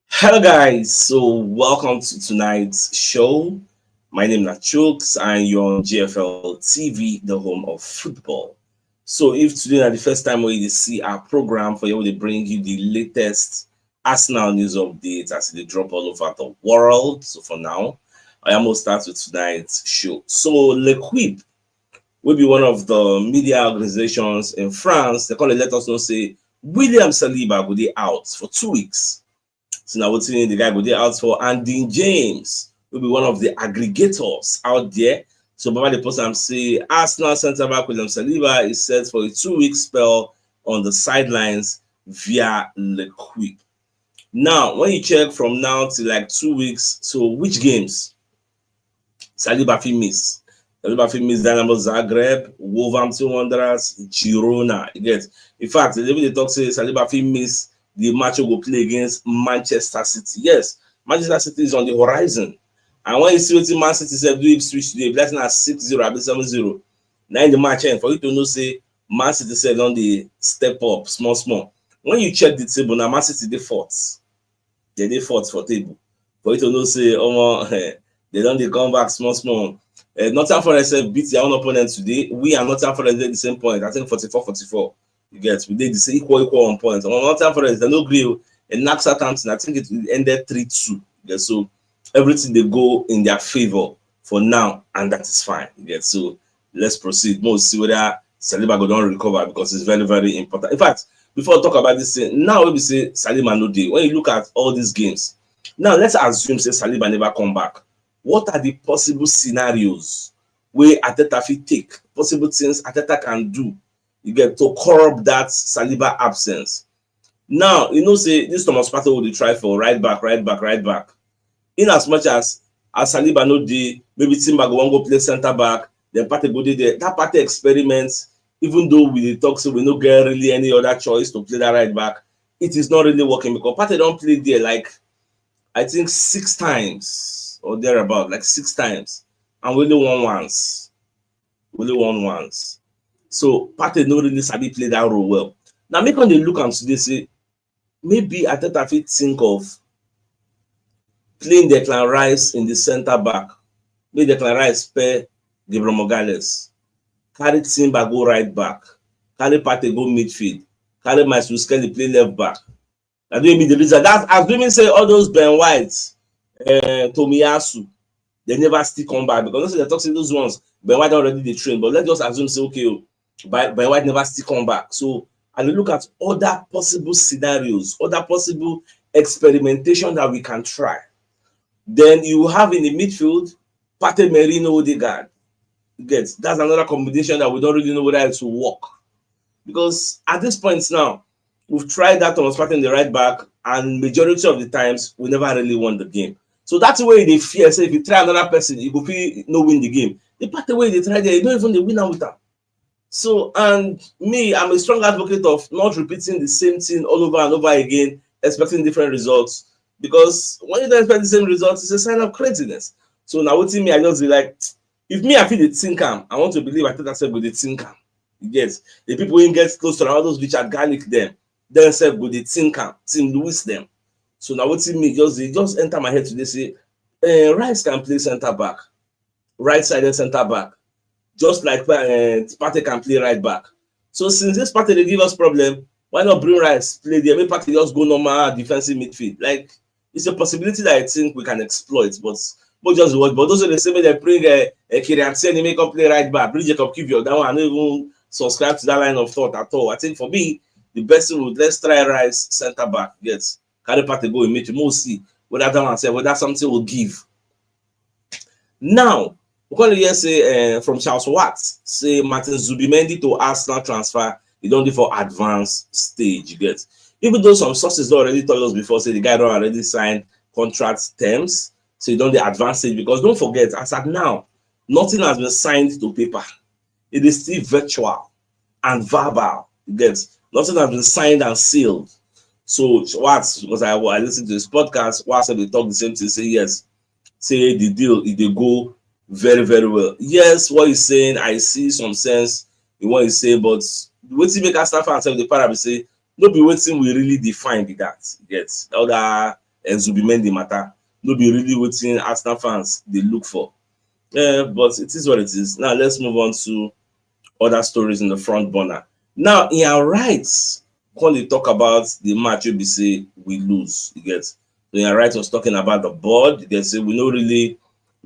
Hello guys, so welcome to tonight's show. My name is CHUKS and you're on GFL TV, the home of football. So if today is the first time where you see our program for you, they bring you the latest Arsenal news updates as they drop all over the world. So for now, I am going to start with tonight's show. So L'Equipe will be one of the media organizations in France. They call it let us know say William Saliba will be out for 2 weeks. So now what's in the guy go there out for Andy James will be one of the aggregators out there. So Baba the person say Arsenal centre back William Saliba is set for a 2 week spell on the sidelines via L'Equipe. Now, when you check from now to like 2 weeks, so which games Saliba fit miss? Saliba fit miss Dynamo Zagreb, Wolverhampton Wanderers, Girona. You get. In fact, they talk say Saliba fit miss the match will go play against Manchester City. Yes, Manchester City is on the horizon. And when you see what Man City said, do it switch today, that's not 6-0, I'll be 7-0. Now in the match end, for you to know, say, Man City said on the step up, small. When you check the table, now Man City, they fought. They fought for table. For you to know, say, they don't they come back small. Nottingham Forest beat their own opponent today. We are Nottingham Forest at the same point. I think 44-44. You get we did the equal on points. On Nottingham Forest, they no agree. And Naxa Thompson, I think it ended 3-2. Yeah, so everything they go in their favor for now, and that is fine. Yeah, so let's proceed. More see whether Saliba go don't recover because it's very, very important. In fact, before I talk about this thing, now we say Saliba no day. When you look at all these games, now let's assume say Saliba never come back. What are the possible scenarios where Ateta fit take? Possible things Ateta can do you get to curb that Saliba absence. Now, you know, say this Thomas Partey will try for right back. In as much as Saliba no dey, maybe Timber go wan go play centre back, then Partey go dey there. That Partey experiment, even though we talk so we no get really any other choice to play that right back, it is not really working because Partey don't play there like I think 6 times or thereabout, like 6 times, and we only won once. So Partey no really sabi play that role well. Now make on dey look am today say maybe Ateta fit think of playing Declan Rice in the centre back. Make Declan Rice pair Gabriel Magalhaes. Carry Timber go right back. Carry Partey go midfield. Carry Maestro Skelly play left back. Na doing me the reason. That's assuming say all those Ben White, Tomiyasu, they never still come back because they talk say those ones Ben White already dey train. But let's just assume say okay. But White never still come back. So, and look at other possible scenarios, other possible experimentation that we can try. Then you have in the midfield, Partey, Merino, Odegaard. That's another combination that we don't really know whether it will work. Because at this point now, we've tried that Thomas Partey in the right back, and majority of the times, we never really won the game. So that's the way they fear. Say if you try another person, you go no win the game. The Partey way they try there, you don't even the winner with them. So, and me, I'm a strong advocate of not repeating the same thing all over and over again, expecting different results. Because when you don't expect the same results, it's a sign of craziness. So now what me, I just be like, if me, I feel the think I want to believe I think myself with the think Yes, the people who get close to all those Richard Garlic them, themselves with the think Team Lewis them. So now what me, just enter my head today say, Rice can play centre back, right-sided centre back. Just like Partey can play right back. So since this Partey they give us problem, why not bring Rice play there? Maybe Partey just go normal defensive midfield. Like it's a possibility that I think we can exploit, but just what. But those are the same way they bring Kyrian they make up play right back. Bring Jacob Kivior. That one I don't even subscribe to that line of thought at all. I think for me, the best thing would let's try Rice centre back. Yes, carry Partey go in midfield. We'll see whether that one say whether something will give. Now. We can hear say from Charles Watts say Martin Zubimendi to Arsenal transfer you don't do for advanced stage. You get even though some sources already told us before say the guy don't already signed contract terms, so you don't the advanced stage because don't forget as at now nothing has been signed to paper. It is still virtual and verbal. You get nothing has been signed and sealed. So Watts because I listened to this podcast, Watts said they talk the same thing. Say yes, say the deal if they go very, very well. Yes, what he's saying, I see some sense in what he's saying, but what he make us start and say the parable say No be wetin we really define be that. Get other Zubimendi matter. No be really wetin Arsenal fans they look for. But it is what it is. Now let's move on to other stories in the front burner. Now, in our rights, when they talk about the match, you be say we lose. You get. So in our rights was talking about the board. You get say we don't really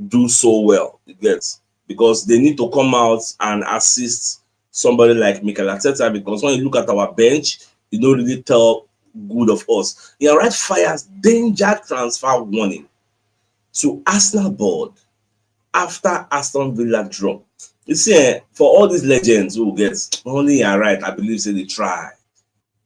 do so well. You get, because they need to come out and assist somebody like Mikel Arteta, because when you look at our bench, you don't really tell good of us. In our right fires danger transfer warning to Arsenal board after Aston Villa drop. You see, for all these legends who get only are right, I believe say they try.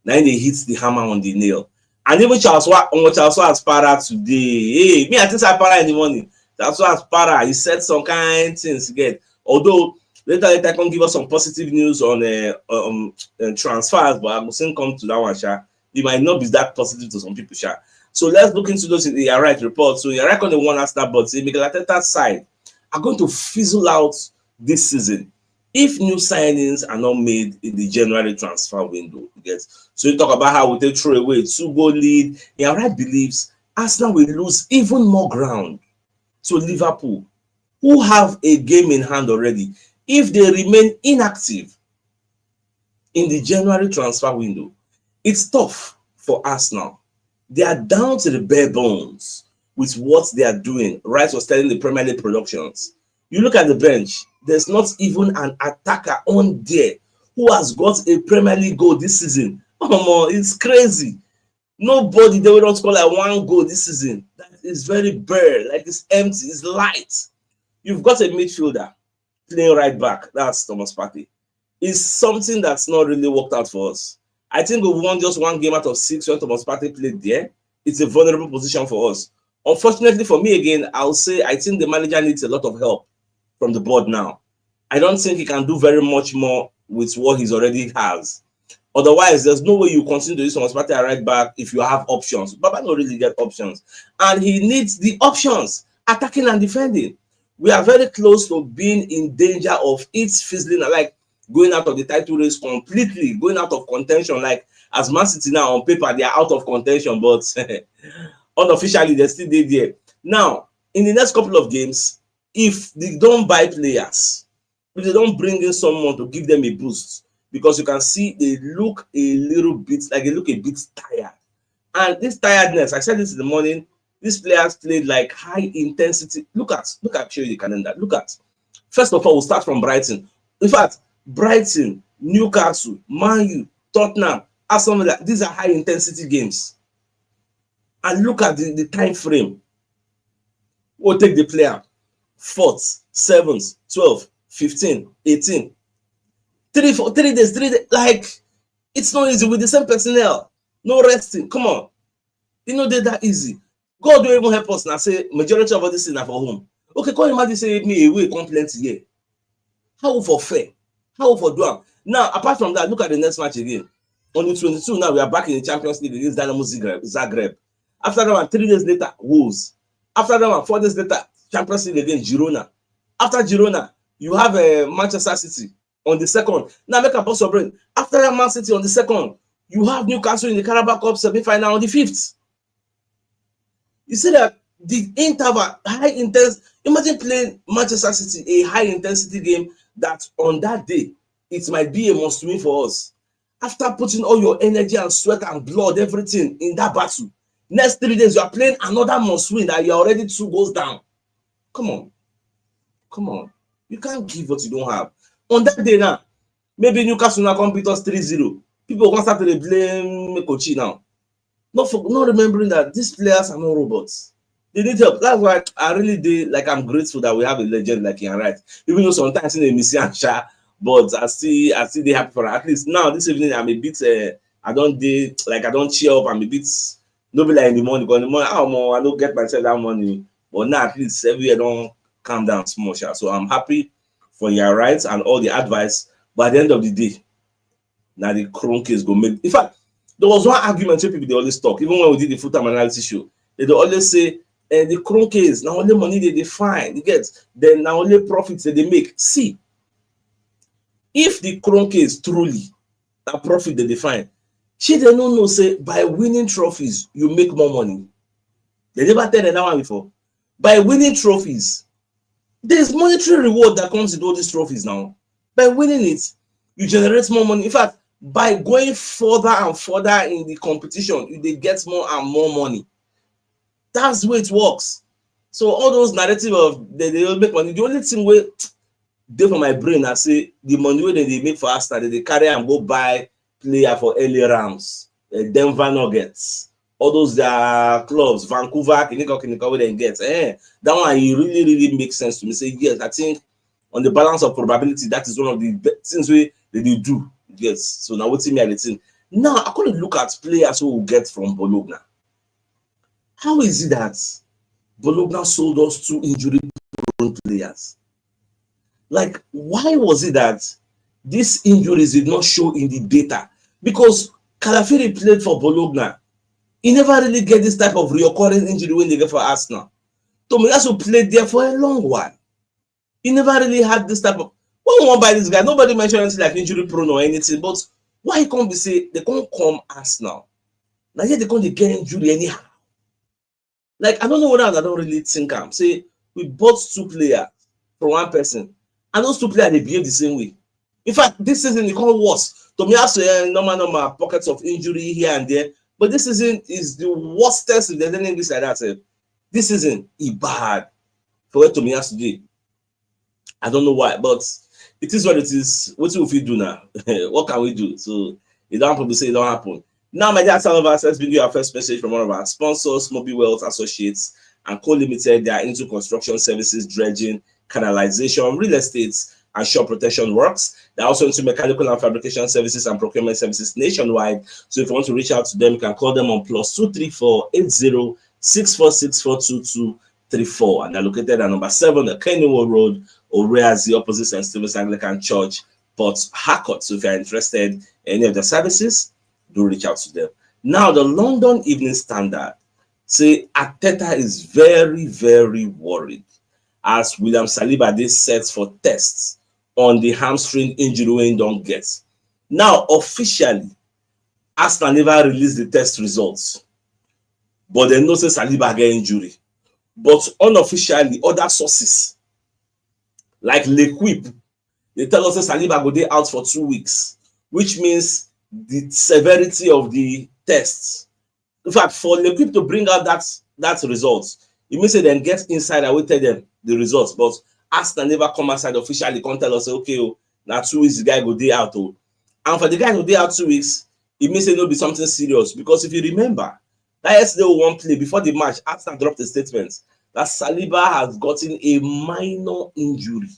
Now they hit the hammer on the nail. And even Charles has para today. Hey, me I think I para in the morning. That's why as para he said some kind things again. Although later can give us some positive news on transfers, but I will soon come to that one. Sha. It might not be that positive to some people. Sha. So let's look into those in the right report. So you're right on the one Arsenal, but say Mikel Arteta's side are going to fizzle out this season if new signings are not made in the January transfer window. So you talk about how we take throw away 2-goal lead. Right believes Arsenal will lose even more ground to Liverpool, who have a game in hand already, if they remain inactive in the January transfer window. It's tough for Arsenal. They are down to the bare bones with what they are doing. Rice was telling the Premier League Productions. You look at the bench, there's not even an attacker on there who has got a Premier League goal this season. Oh, it's crazy. Nobody, they will not score like 1 goal this season. That is very bare, like it's empty, it's light. You've got a midfielder playing right back. That's Thomas Partey. It's something that's not really worked out for us. I think we won just 1 game out of 6 when Thomas Partey played there. It's a vulnerable position for us. Unfortunately for me again, I'll say I think the manager needs a lot of help from the board now. I don't think he can do very much more with what he's already has. Otherwise, there's no way you continue to use Thomas Partey at right back if you have options. Baba don't really get options. And he needs the options, attacking and defending. We are very close to being in danger of it fizzling, like going out of the title race completely, going out of contention. Like as Man City now on paper, they are out of contention, but unofficially, they're still there. Now, in the next couple of games, if they don't buy players, if they don't bring in someone to give them a boost, because you can see they look a little bit like they look a bit tired. And this tiredness, I said this in the morning, these players played like high intensity. Look at show you the calendar. Look at. First of all, we'll start from Brighton. In fact, Brighton, Newcastle, Man U, Tottenham, Aston Villa, these are high intensity games. And look at the time frame. We'll take the player 4th, 7th, 12th, 15, 18. 3 days. Like, it's not easy with the same personnel. No resting. Come on. You know, they're that easy. God don't even help us now. Say, majority of all this is for home. Okay, can you imagine say me away complaint here? How for fair? How for Duam? Now, apart from that, look at the next match again. On the 22, now we are back in the Champions League against Dynamo Zagreb. After that one, 3 days later, Wolves. After that one, 4 days later, Champions League against Girona. After Girona, you have Manchester City on the 2nd. Now make a boss of brain. After that Man City on the 2nd, you have Newcastle in the Carragher Cup semi-final on the 5th. You see that the interval, high intense. Imagine playing Manchester City, a high intensity game that on that day, it might be a must win for us. After putting all your energy and sweat and blood, everything in that battle, next 3 days, you are playing another must win that you're already 2 goals down. Come on. You can't give what you don't have. On that day now, maybe Newcastle now come beat us 3-0. People can start to blame Kochi now. Not remembering that these players are not robots. They need help. That's why I really did, like, I'm grateful that we have a legend like Ian Wright. Even though sometimes in a missing and sha, but I still they happy for her. At least now this evening I'm a bit I don't cheer up. I'm a bit nobody like in the morning. Because in the morning, I don't get myself that money. But now at least everywhere don't calm down small. Sha. So I'm happy for your rights and all the advice. But at the end of the day, now the Chrome case go make. In fact, there was one argument where people they always talk, even when we did the full-time analysis show, they always say the Chrome case, now only money they find, you get, then now only profits that they make. See, if the Chrome case truly a profit they define, She they don't know say by winning trophies you make more money. They never tell them that one before. By winning trophies, there's monetary reward that comes with all these trophies now. By winning it, you generate more money. In fact, by going further and further in the competition, you they get more and more money. That's the way it works. So all those narrative of they will make money. The only thing where dey for my brain I say the money wey they make for Arsenal, they carry and go buy player for early rounds, Denver Nuggets, all those their clubs, Vancouver, Kinika wey dem get. That one it really makes sense to me. Say yes, I think on the balance of probability, that is one of the things wey they do. Yes, so now wetin me I dey think. Now I couldn't look at players who will get from Bologna. How is it that Bologna sold us 2 injury-prone players? Like, why was it that these injuries did not show in the data? Because Carragher played for Bologna. He never really get this type of recurring injury when they get for Arsenal. Tomiyasu played there for a long while. He never really had this type of. When we want to buy this guy, nobody mentioned anything like injury prone or anything. But why he can't be say they can't come Arsenal? Now yet they can't get injury anyhow. Like, I don't know whether I don't really think I'm say we bought 2 players for one person, and those 2 players they behave the same way. In fact, this season it can't worse. Tomiyasu normal pockets of injury here and there, but this season is the worst test if there's any English like that. This season is bad for what Tomiyasu did. I don't know why, but it is what it is. What will we do now? What can we do? So it don't probably say it don't happen. Now, my dear Saliba, let's bring you our first message from one of our sponsors, Mobile Wealth Associates and Co Limited. They are into construction services, dredging, canalization, real estate, and shore protection works. They're also into mechanical and fabrication services and procurement services nationwide. So if you want to reach out to them, you can call them on +234 80 646 42234. And they're located at number 7, Kennywood Road, Oreazi, opposite St. Stephen's Anglican Church, Port Harcourt. So if you're interested in any of the services, do reach out to them. Now, the London Evening Standard say Arteta is very worried as William Saliba dey set for tests on the hamstring injury wey he don't get. Now, officially, Arsenal never released the test results, but they know say Saliba get injury. But unofficially, other sources like L'Equipe, they tell us that Saliba go dey out for 2 weeks, which means the severity of the tests. In fact, for L'Equipe to bring out that results, it means they then get inside and we tell them the results. But Arsenal never come outside officially, can't tell us, okay, now 2 weeks the guy go day out. And for the guy to day out 2 weeks, it means it will be something serious. Because if you remember, that yesterday one play before the match, Arsenal dropped a statement that Saliba has gotten a minor injury.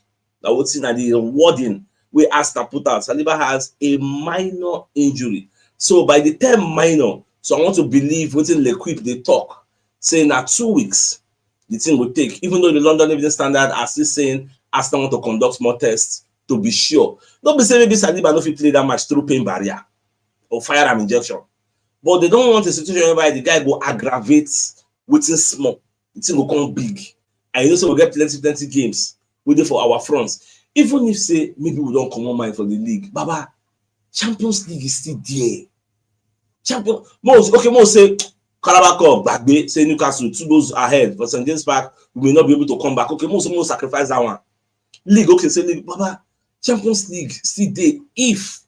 That would see that the wording where Arsenal put out, Saliba has a minor injury. So by the term minor, so I want to believe within L'Equipe they talk, saying that 2 weeks the thing will take, even though the London Evening Standard are still saying Arsenal want to conduct more tests to be sure. Don't be saying maybe Saliba no fit play that match through pain barrier or firearm injection. But they don't want a situation whereby the guy go aggravate within small, the thing will come big. And you know, so we'll get plenty games waiting for our fronts. Even if say maybe we don't come on mind for the league, Baba, Champions League is still there. Most say Carragher back say Newcastle 2 goals ahead for St. James Park, we may not be able to come back. Okay, most sacrifice that one. League, okay, say league, Baba, Champions League still there. If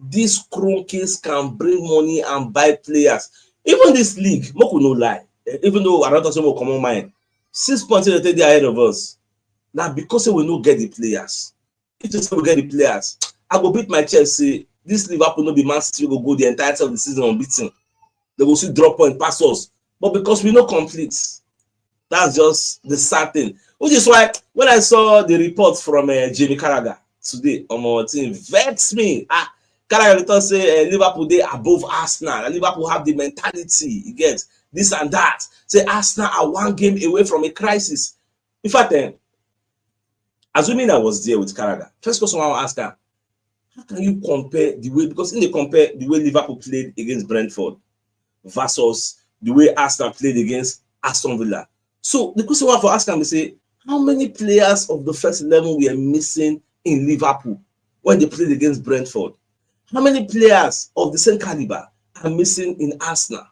these case can bring money and buy players, even this league, Moku no lie. Even though I don't say more come on mind, 6 points they take ahead of us. Now, because we no get the players, if you say we get the players, I go beat my chest, say this Liverpool no be Man City will go the entirety of the season unbeaten. They will see drop point pass us. But because we no complete, that's just the sad thing. Which is why when I saw the report from Jamie Carragher today on my team, vex me. Carragher say Liverpool they above Arsenal. Liverpool have the mentality, you get this and that. Say Arsenal are 1 game away from a crisis. In fact, assuming I was there with Carragher, first question I want to ask her, how can you compare the way, because in they compare the way Liverpool played against Brentford versus the way Arsenal played against Aston Villa. So the question I want to ask them is, say, how many players of the first 11 were missing in Liverpool when they played against Brentford? How many players of the same caliber are missing in Arsenal?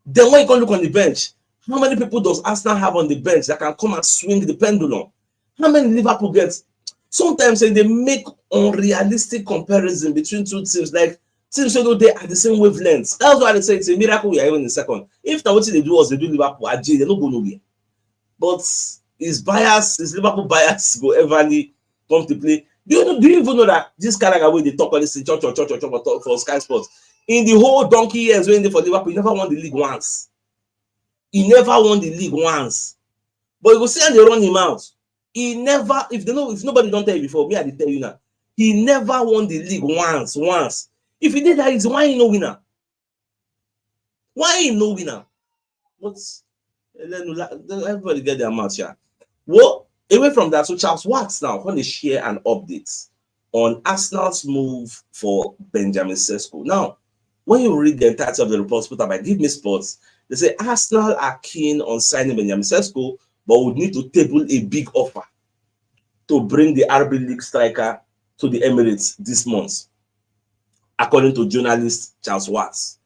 Then when you can look on the bench, how many people does Arsenal have on the bench that can come and swing the pendulum? How many Liverpool gets? Sometimes they make unrealistic comparison between two teams, like teams so they are the same wavelength. That's why they say it's a miracle we are even in second. If now what they do was they do Liverpool, they don't go nowhere. But his Liverpool bias go everly come to play. Do you even know that this Carragher way they talk on this church for Sky Sports? In the whole donkey years when they for Liverpool, he never won the league once. He never won the league once. But you go see how they run him out. He never, if nobody don't tell you before, me I tell you now. He never won the league once. If he did that, it's why he no winner. Why he no winner? But everybody get their mouth here. Well, away from that, so CHUKS now want to share an update on Arsenal's move for Benjamin Sesko. Now, when you read the entirety of the reports put up by Give Me Sports, they say Arsenal are keen on signing Benjamin Sesko, but would need to table a big offer to bring the RB League striker to the Emirates this month, according to journalist Charles Watts.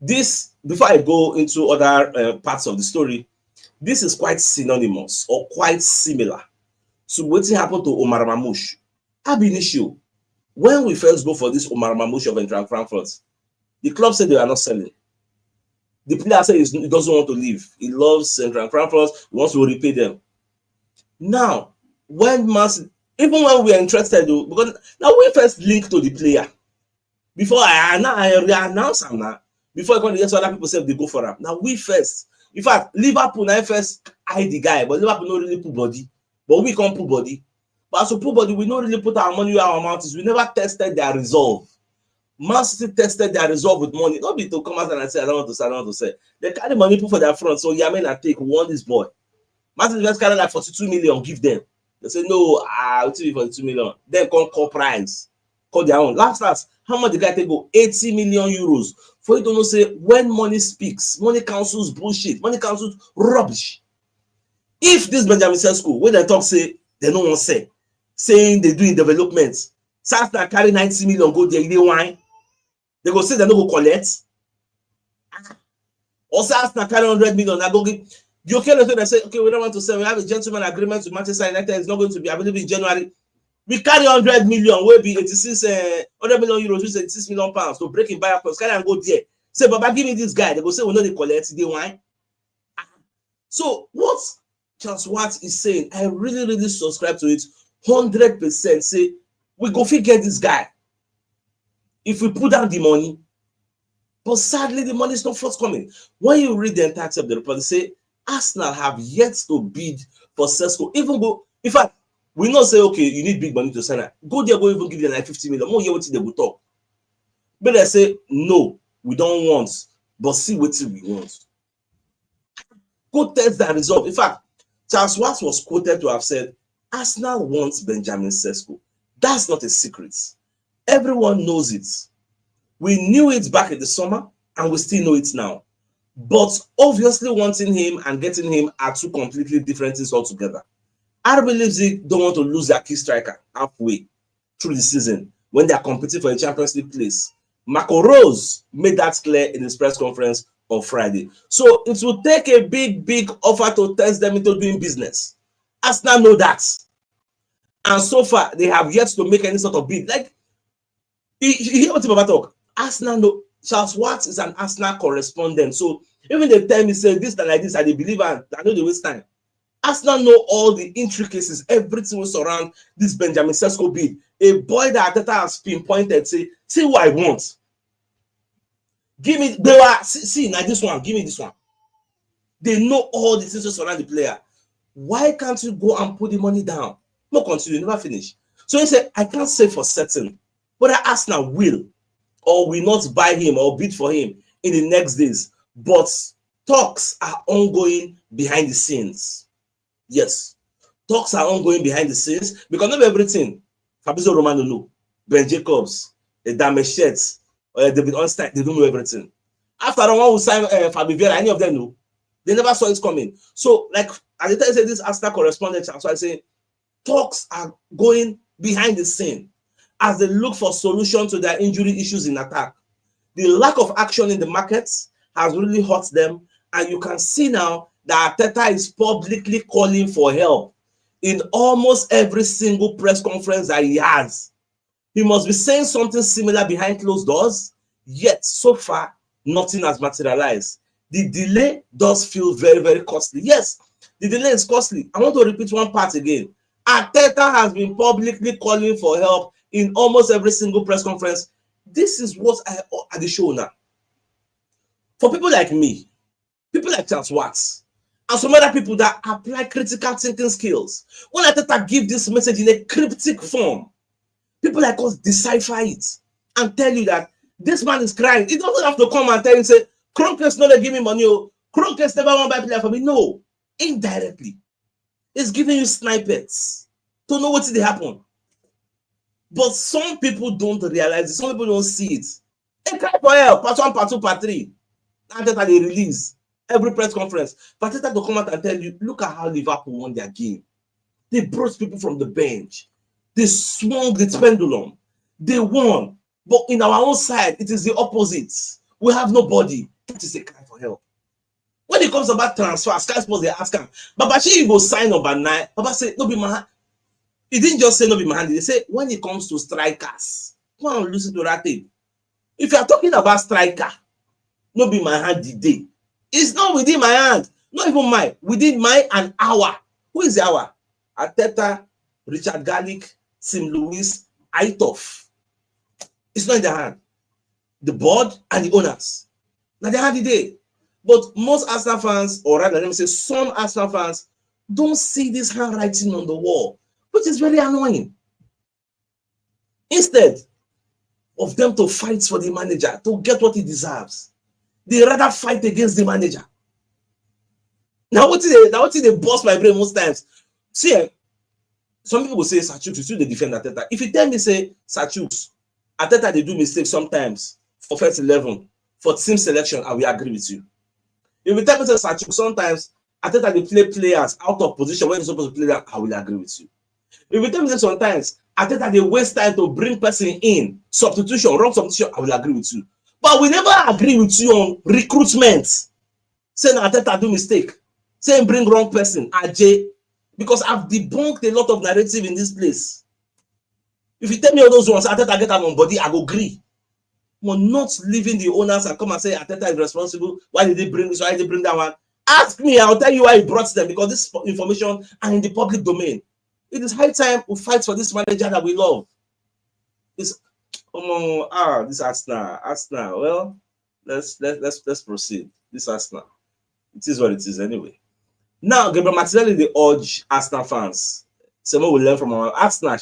This, before I go into other parts of the story, this is quite synonymous or quite similar to what happened to Omar Mamouche. Ab initio, when we first go for this Omar Mamouche of Eintracht Frankfurt, the club said they are not selling. The player said he doesn't want to leave. He loves Eintracht Frankfurt. He wants to repay them. Now, even when we are interested, though, because now we first link to the player. Before I announce him now, before I go to get other people say they go for him. Now we first. In fact, Liverpool now first hide the guy, but Liverpool don't really put body. But we can't put body. But as to put body, we don't really put our money where our mouth is. We never tested their resolve. Man City tested their resolve with money. Don't be to come out and say, I don't want to say. They carry money put for their front. So Yamin and take one this boy. Man City just carry like 42 million, give them. They say, no, I'll tell you 42 million. Then come call price. Call their own. Last, how much the guy take go? 80 million euros. For you to know, say, when money speaks, money counsels bullshit, money counsels rubbish. If this Benjamin Sesko, when they talk, say, they don't want to say, saying they do in development, Sasta carry 90 million, go there, they wine. They go say they don't go collect. Or Sasta carry 100 million, I go give. The okay, they say, okay, we don't want to sell. We have a gentleman agreement with Manchester United. It's not going to be available in January. We carry 100 million, will be 100 million euros, which is 86 million pounds to break in buyer cost. Carry and go there. Say, Baba, give me this guy. They go say, we know they collect, they wine. So, what Charles Watts is saying, I really subscribe to it 100%. Say, we go figure this guy if we put down the money. But sadly, the money is not forthcoming. When you read the entirety of the report, they say, Arsenal have yet to bid for Sesko. Even go, in fact, we not say, okay, you need big money to sign it. Go there, go even give them like 50 million. More hear what they will talk. But they say, no, we don't want, but see what we want. Go test that result. In fact, Charles Watts was quoted to have said, Arsenal wants Benjamin Sesko. That's not a secret. Everyone knows it. We knew it back in the summer, and we still know it now. But obviously wanting him and getting him are two completely different things altogether. RB Leipzig don't want to lose their key striker halfway through the season when they are competing for a Champions League place. Marco Rose made that clear in his press conference on Friday. So it will take a big offer to test them into doing business. Arsenal know that. And so far, they have yet to make any sort of bid. Like, you hear what Baba talk? Arsenal know. Charles Watts is an Arsenal correspondent. So even they tell me, say this and like this, and they believe and I know they waste time. Arsenal know all the intricacies, everything will surround this Benjamin Sesko bid. A boy that Ateta has pinpointed, say what I want. Give me, they were, see, now this one, give me this one. They know all the things that surround the player. Why can't you go and put the money down? No, continue, never finish. So he said, I can't say for certain whether Arsenal will or will not buy him or bid for him in the next days. But talks are ongoing behind the scenes. Yes, talks are ongoing behind the scenes because not everything Fabrizio Romano know, Ben Jacobs, Damechet, David Onstein, they don't know everything. After the one who signed Fabio Vieira, any of them know. They never saw it coming. So, like, at the time I say this Arsenal correspondent, so I say talks are going behind the scene. as they look for solution to their injury issues in attack. The lack of action in the markets has really hurt them, and you can see now that Arteta is publicly calling for help in almost every single press conference that he has. He must be saying something similar behind closed doors, yet so far nothing has materialized. The delay does feel very, very costly. Yes, the delay is costly. I want to repeat one part again. Arteta has been publicly calling for help in almost every single press conference. This is what I dey show now. For people like me, people like Charles Watts, and some other people that apply critical thinking skills, when Arteta give this message in a cryptic form, people like us decipher it and tell you that this man is crying. He doesn't have to come and tell you, say, Kroenke's not give me money. Kroenke's never want to buy player for me. No, indirectly. It's giving you snippets to know what did happen. But some people don't realize it. Some people don't see it. They cry for help. Part 1, part 2, part 3. And then they release every press conference. But Arteta to come out and tell you, look at how Liverpool won their game. They brought people from the bench. They swung the pendulum. They won. But in our own side, it is the opposite. We have nobody. That is a cry for help. When it comes about transfer, Sky Sports, they ask him, Baba, you go sign number 9. Baba said, no be my hand. He didn't just say no be my hand. They say, when it comes to strikers, go and listen to that thing. If you are talking about striker, no be my hand the day. It's not within my hand. Not even mine. Within mine and our. Who is the our? Arteta, Richard Garlick, Sim Lewis, Aitoff. It's not in their hand. The board and the owners. Now they have the day. But most Arsenal fans, or rather, let me say some Arsenal fans, don't see this handwriting on the wall, which is very annoying. Instead of them to fight for the manager, to get what he deserves, they rather fight against the manager. Now, what is they bust my brain most times? See, some people will say, CHUKS, you still the defend Arteta. If you tell me, say, CHUKS, Arteta, they do mistakes sometimes for first 11, for team selection, I will agree with you. If you tell me, say, CHUKS, sometimes Arteta, they play players out of position when they're supposed to play them, I will agree with you. If you tell me, say, sometimes Arteta, they waste time to bring person in, substitution, wrong substitution, I will agree with you. But we never agree with you on recruitment. Saying Arteta do mistake. Saying bring wrong person, AJ. Because I've debunked a lot of narrative in this place. If you tell me all those ones, Arteta get them on body, I go agree. But not leaving the owners and come and say Arteta is responsible. Why did they bring this? Why did they bring that one? Ask me, I'll tell you why he brought them. Because this information are in the public domain. It is high time we fight for this manager that we love. It's this Arsenal. Well, let's proceed. This Arsenal. It is what it is anyway. Now, Gabriel Martinelli, they urge Arsenal fans. Someone will learn from our Arsenal,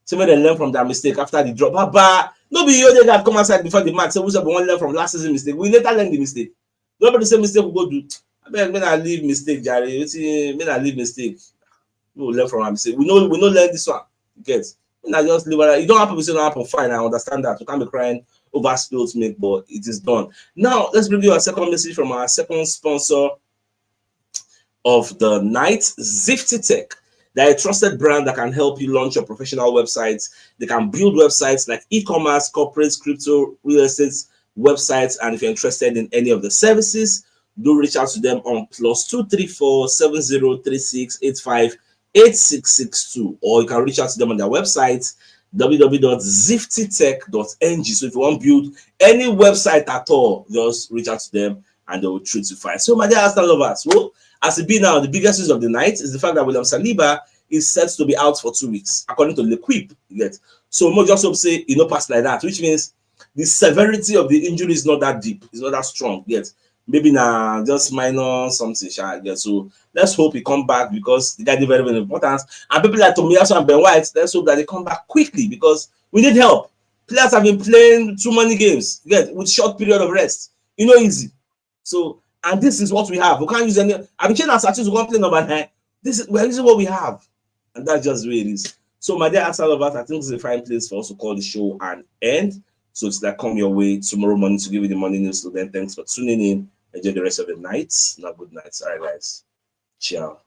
someone they learn from their mistake after the drop. But no be you that come outside before the match. So we won't learn from last season mistake. We later learn the mistake. Nobody say mistake we go do. I mean, I leave mistake, Jerry. I leave mistake. We will learn from our mistake. We know learn this one. You get. I just leave it. You don't happen to say no happen. Fine, I understand that. You can't be crying over spilled milk, but it is done. Now, let's bring you a second message from our second sponsor of the night, Zifty Tech. They're a trusted brand that can help you launch your professional websites. They can build websites like e-commerce, corporate, crypto, real estate websites. And if you're interested in any of the services, do reach out to them on +234 7036 85 8662, or you can reach out to them on their website www.ziftytech.ng. So if you want to build any website at all, just reach out to them and they will treat you fine. So my dear Arsenal lovers, well, as it be now, the biggest news of the night is the fact that William Saliba is set to be out for 2 weeks, according to L'Equipe. So more just hope say pass like that, which means the severity of the injury is not that deep, it's not that strong yet. Maybe now just minor something. So let's hope he come back, because the guy did very, very important. And people like Tomiyasu and Ben White, let's hope that they come back quickly, because we need help. Players have been playing too many games with short period of rest. Easy. So, and this is what we have. We can't use any. I've been changing our statistics to play number 9. This is what we have, and that's just the way it is. So, my dear Arsenal lovers, I think this is a fine place for us to call the show and end. So it's like come your way tomorrow morning to give you the morning news. So then, thanks for tuning in. Enjoy the rest of the night. Now, good night. All right, guys. Ciao.